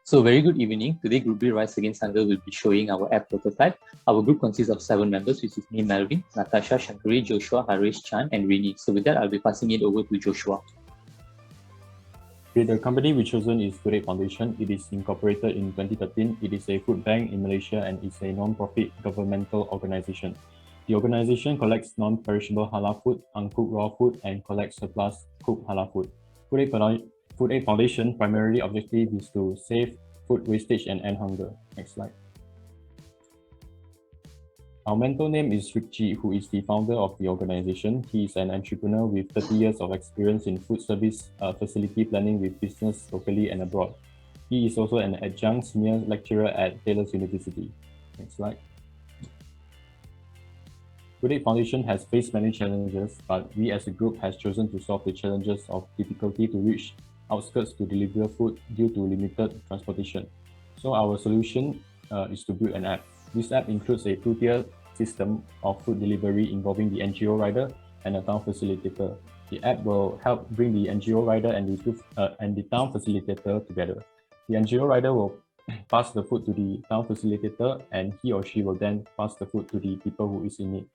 So very good evening. Today Group B Rise Against Hunger will be showing our app prototype. Our group consists of 7 members, which is me, Melvin, Natasha, Shankari, Joshua, Harish, Chan, and Rini. So with that, I'll be passing it over to Joshua. The company we've chosen is Food Aid Foundation. It is incorporated in 2013. It is a food bank in Malaysia and is a non-profit governmental organization. The organization collects non-perishable halal food, uncooked raw food, and collects surplus cooked halal food. Food Aid Foundation primarily objective is to save food wastage and end hunger. Next slide. Our mentor name is Rick G, who is the founder of the organization. He is an entrepreneur with 30 years of experience in food service facility planning with business locally and abroad. He is also an adjunct senior lecturer at Taylor's University. Next slide. Food Aid Foundation has faced many challenges, but we as a group has chosen to solve the challenges of difficulty to reach outskirts to deliver food due to limited transportation. So our solution is to build an app. This app includes a two-tier system of food delivery involving the NGO rider and a town facilitator. The app will help bring the NGO rider and the town facilitator together. The NGO rider will pass the food to the town facilitator, and he or she will then pass the food to the people who is in need.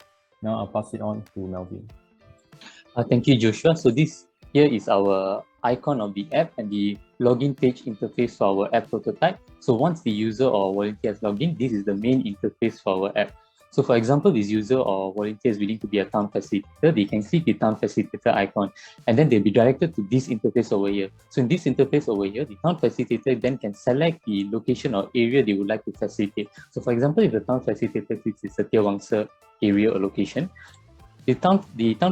Now I'll pass it on to Melvin. Thank you, Joshua. So this here is our icon of the app and the login page interface for our app prototype. So once the user or volunteer has logged in, this is the main interface for our app. So for example, this user or volunteer is willing to be a town facilitator, they can click the town facilitator icon and then they'll be directed to this interface over here. So in this interface over here, the town facilitator then can select the location or area they would like to facilitate. So for example, if the town facilitator clicks the Setia Wangsa area or location, the town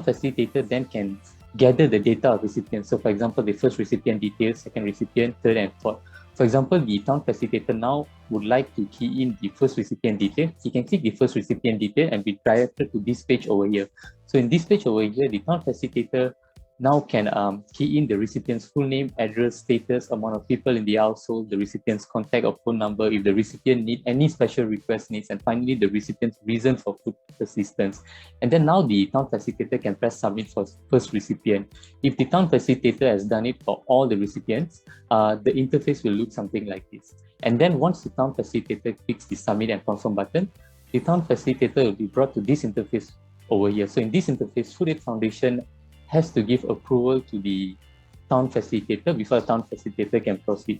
facilitator then can gather the data of recipients. So for example, the first recipient details, second recipient, third and fourth. For example, the town facilitator now would like to key in the first recipient detail. He can click the first recipient detail and be directed to this page over here. So in this page over here, the town facilitator now can key in the recipient's full name, address, status, amount of people in the household, the recipient's contact or phone number, if the recipient need any special request needs, and finally the recipient's reason for food assistance. And then now the town facilitator can press submit for first recipient. If the town facilitator has done it for all the recipients, the interface will look something like this. And then once the town facilitator clicks the submit and confirm button, the town facilitator will be brought to this interface over here. So in this interface, Food Aid Foundation has to give approval to the town facilitator before the town facilitator can proceed.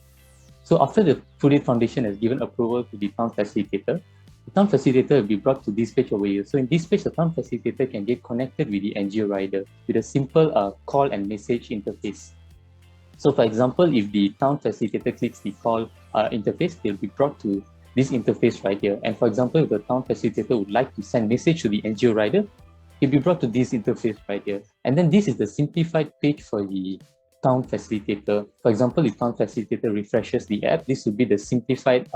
So after the Food Aid Foundation has given approval to the town facilitator, the town facilitator will be brought to this page over here. So in this page, the town facilitator can get connected with the NGO rider with a simple call and message interface. So for example, if the town facilitator clicks the call interface, they'll be brought to this interface right here. And for example, if the town facilitator would like to send message to the NGO rider, it'll be brought to this interface right here. And then this is the simplified page for the town facilitator. For example, if town facilitator refreshes the app, this will be the simplified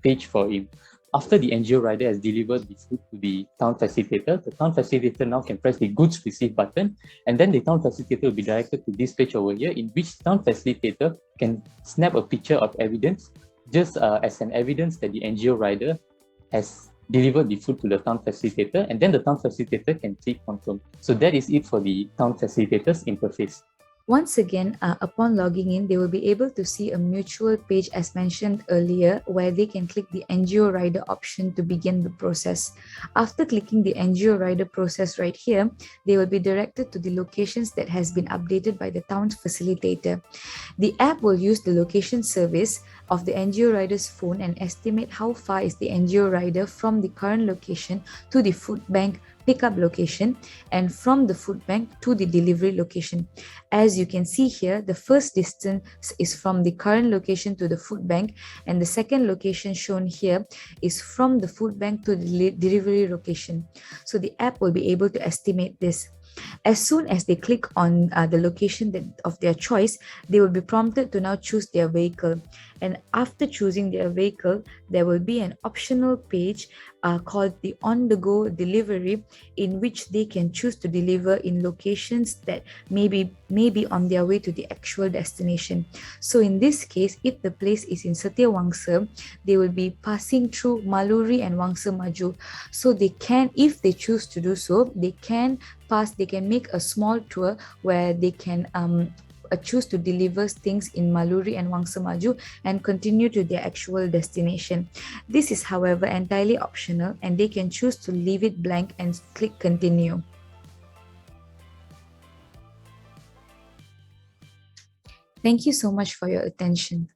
page for him. After the NGO rider has delivered the food to the town facilitator, the town facilitator now can press the goods receive button, and then the town facilitator will be directed to this page over here, in which town facilitator can snap a picture of evidence, just as an evidence that the NGO rider has delivered the food to the town facilitator, and then the town facilitator can click confirm. So that is it for the town facilitator's interface. Once again, upon logging in, they will be able to see a mutual page as mentioned earlier, where they can click the NGO rider option to begin the process. After clicking the NGO rider process right here, they will be directed to the locations that has been updated by the town facilitator. The app will use the location service of the NGO rider's phone and estimate how far is the NGO rider from the current location to the food bank pickup location and from the food bank to the delivery location. As you can see here, the first distance is from the current location to the food bank, and the second location shown here is from the food bank to the delivery location. So the app will be able to estimate this. As soon as they click on the location of their choice, they will be prompted to now choose their vehicle. And after choosing their vehicle, there will be an optional page called the on-the-go delivery, in which they can choose to deliver in locations that may be on their way to the actual destination. So in this case, if the place is in Setia Wangsa, they will be passing through Maluri and Wangsa Maju. So they can, if they choose to do so, they can make a small tour where they can choose to deliver things in Maluri and Wangsa Maju and continue to their actual destination. This is, however, entirely optional, and they can choose to leave it blank and click continue. Thank you so much for your attention.